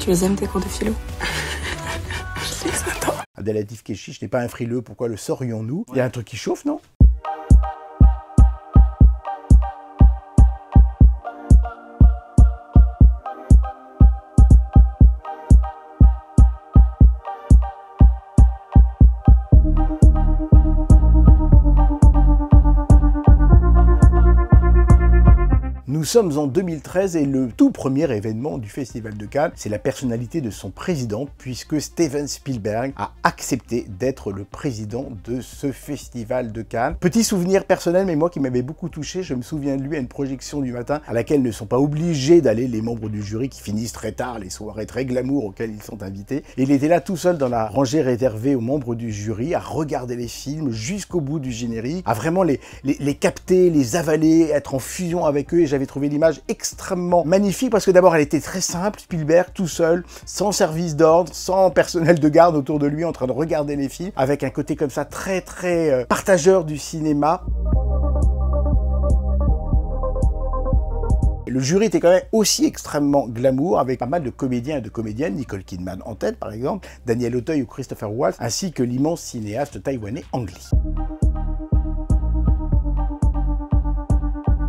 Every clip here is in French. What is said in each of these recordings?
Tu les aimes tes cours de philo? Abdelatif Kechiche n'est pas un frileux, pourquoi le saurions-nous? Il y a un truc qui chauffe, non? Nous sommes en 2013 et le tout premier événement du Festival de Cannes, c'est la personnalité de son président, puisque Steven Spielberg a accepté d'être le président de ce Festival de Cannes. Petit souvenir personnel, mais moi qui m'avait beaucoup touché, je me souviens de lui à une projection du matin à laquelle ne sont pas obligés d'aller les membres du jury qui finissent très tard, les soirées très glamour auxquelles ils sont invités. Et il était là tout seul dans la rangée réservée aux membres du jury, à regarder les films jusqu'au bout du générique, à vraiment les capter, les avaler, être en fusion avec eux. Et j'avais trouvé l'image extrêmement magnifique parce que d'abord elle était très simple, Spielberg tout seul, sans service d'ordre, sans personnel de garde autour de lui en train de regarder les films, avec un côté comme ça très partageur du cinéma. Le jury était quand même aussi extrêmement glamour, avec pas mal de comédiens et de comédiennes, Nicole Kidman en tête par exemple, Daniel Auteuil ou Christopher Waltz, ainsi que l'immense cinéaste taïwanais Ang Lee.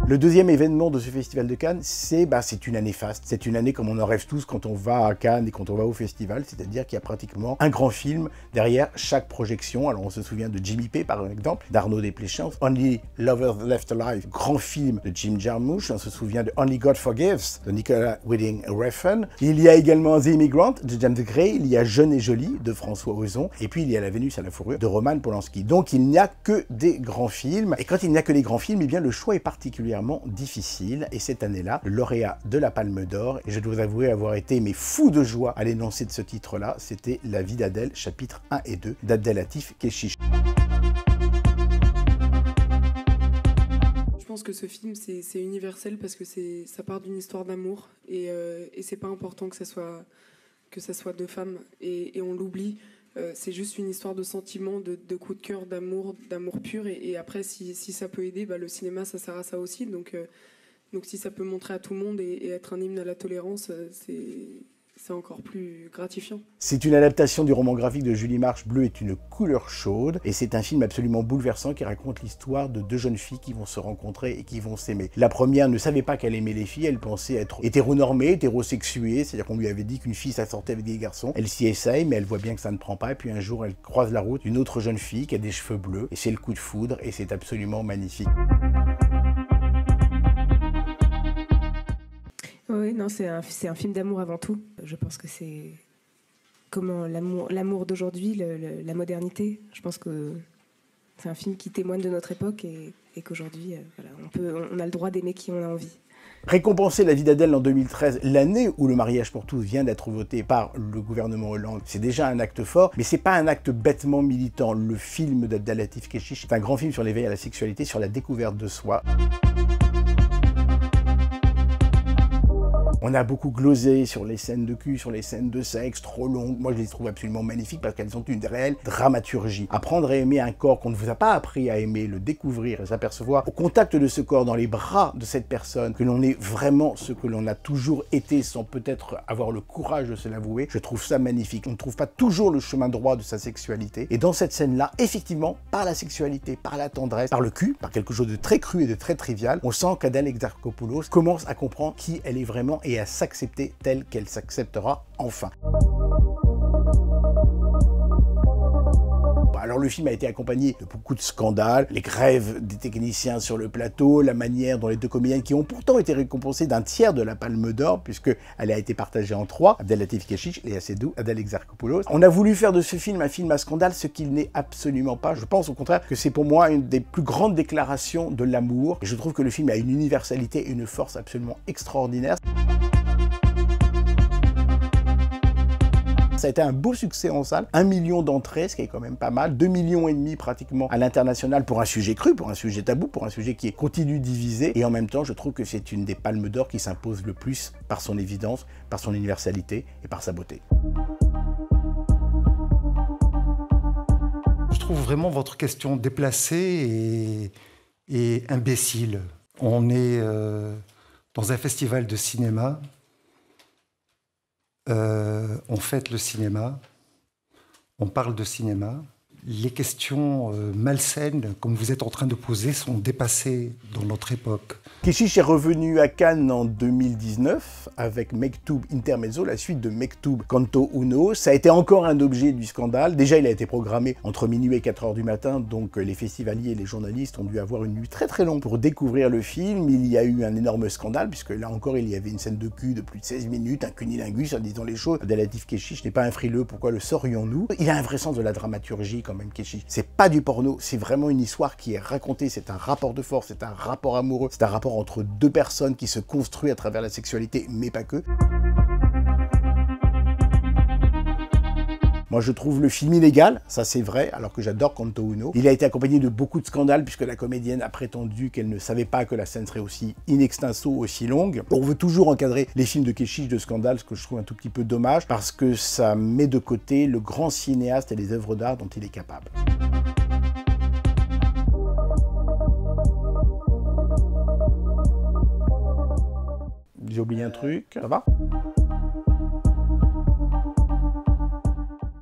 Le deuxième événement de ce Festival de Cannes, c'est une année faste. C'est une année comme on en rêve tous quand on va à Cannes et quand on va au festival, c'est-à-dire qu'il y a pratiquement un grand film derrière chaque projection. Alors on se souvient de Jimmy P par exemple, d'Arnaud Desplechin, Only Lovers Left Alive, grand film de Jim Jarmusch. On se souvient de Only God Forgives de Nicolas Winding Refn. Il y a également The Immigrant de James Gray, il y a Jeune et Jolie de François Ozon, et puis il y a La Vénus à la fourrure de Roman Polanski. Donc il n'y a que des grands films, et quand il n'y a que des grands films, eh bien le choix est particulièrement difficile, et cette année-là, le lauréat de la Palme d'Or, et je dois avouer avoir été fou de joie à l'énoncé de ce titre-là, c'était La vie d'Adèle, chapitres 1 et 2 d'Abdelatif Kechiche. Je pense que ce film, c'est universel parce que ça part d'une histoire d'amour et c'est pas important que ça soit deux femmes et on l'oublie. C'est juste une histoire de sentiments, de coup de cœur, d'amour pur. Et après, si ça peut aider, le cinéma, ça sert à ça aussi. Donc si ça peut montrer à tout le monde et être un hymne à la tolérance, c'est encore plus gratifiant. C'est une adaptation du roman graphique de Julie March, Bleu est une couleur chaude, et c'est un film absolument bouleversant qui raconte l'histoire de deux jeunes filles qui vont se rencontrer et qui vont s'aimer. La première ne savait pas qu'elle aimait les filles, elle pensait être hétéronormée, hétérosexuée, c'est-à-dire qu'on lui avait dit qu'une fille ça sortait avec des garçons. Elle s'y essaye, mais elle voit bien que ça ne prend pas, et puis un jour elle croise la route d'une autre jeune fille qui a des cheveux bleus, et c'est le coup de foudre, et c'est absolument magnifique. Oui, non, c'est un film d'amour avant tout. Je pense que c'est comment l'amour d'aujourd'hui, la modernité. Je pense que c'est un film qui témoigne de notre époque et qu'aujourd'hui, voilà, on a le droit d'aimer qui on a envie. Récompenser La vie d'Adèle en 2013, l'année où le mariage pour tous vient d'être voté par le gouvernement Hollande, c'est déjà un acte fort, mais c'est pas un acte bêtement militant. Le film d'Abdelatif Kechiche est un grand film sur l'éveil à la sexualité, sur la découverte de soi. On a beaucoup glosé sur les scènes de cul, sur les scènes de sexe trop longues. Moi, je les trouve absolument magnifiques parce qu'elles ont une réelle dramaturgie. Apprendre à aimer un corps qu'on ne vous a pas appris à aimer, le découvrir et s'apercevoir au contact de ce corps, dans les bras de cette personne, que l'on est vraiment ce que l'on a toujours été sans peut-être avoir le courage de se l'avouer. Je trouve ça magnifique. On ne trouve pas toujours le chemin droit de sa sexualité. Et dans cette scène-là, effectivement, par la sexualité, par la tendresse, par le cul, par quelque chose de très cru et de très trivial, on sent qu'Adèle Exarchopoulos commence à comprendre qui elle est vraiment et à s'accepter telle qu'elle s'acceptera enfin. Alors le film a été accompagné de beaucoup de scandales, les grèves des techniciens sur le plateau, la manière dont les deux comédiennes qui ont pourtant été récompensées d'un tiers de la Palme d'Or, puisqu'elle a été partagée en trois, Abdelatif Kechiche, Léa Seydoux, Adèle Exarchopoulos. On a voulu faire de ce film un film à scandale, ce qu'il n'est absolument pas. Je pense au contraire que c'est pour moi une des plus grandes déclarations de l'amour. Et je trouve que le film a une universalité et une force absolument extraordinaire. Ça a été un beau succès en salle, 1 million d'entrées, ce qui est quand même pas mal, 2,5 millions pratiquement à l'international pour un sujet cru, pour un sujet tabou, pour un sujet qui continue divisé. Et en même temps, je trouve que c'est une des palmes d'or qui s'impose le plus par son évidence, par son universalité et par sa beauté. Je trouve vraiment votre question déplacée et imbécile. On est dans un festival de cinéma. on fête le cinéma, on parle de cinéma. Les questions malsaines, comme vous êtes en train de poser, sont dépassées dans notre époque. Keshish est revenu à Cannes en 2019 avec Mektoub Intermezzo, la suite de Mektoub Canto Uno. Ça a été encore un objet du scandale. Déjà, il a été programmé entre minuit et 4 h du matin, donc les festivaliers et les journalistes ont dû avoir une nuit très très longue pour découvrir le film. Il y a eu un énorme scandale, puisque là encore, il y avait une scène de cul de plus de 16 minutes, un cunilingus, en disant les choses. Abdelatif Keshish n'est pas un frileux, pourquoi le saurions-nous? Il a un vrai sens de la dramaturgie quand même, Keshish. C'est pas du porno, c'est vraiment une histoire qui est racontée, c'est un rapport de force, c'est un rapport amoureux, c'est un rapport entre deux personnes qui se construit à travers la sexualité, mais pas que. Moi, je trouve le film illégal, ça c'est vrai, alors que j'adore Canto Uno. Il a été accompagné de beaucoup de scandales, puisque la comédienne a prétendu qu'elle ne savait pas que la scène serait aussi in extenso, aussi longue. On veut toujours encadrer les films de Keshish de scandale, ce que je trouve un tout petit peu dommage, parce que ça met de côté le grand cinéaste et les œuvres d'art dont il est capable. J'ai oublié un truc, ça va ?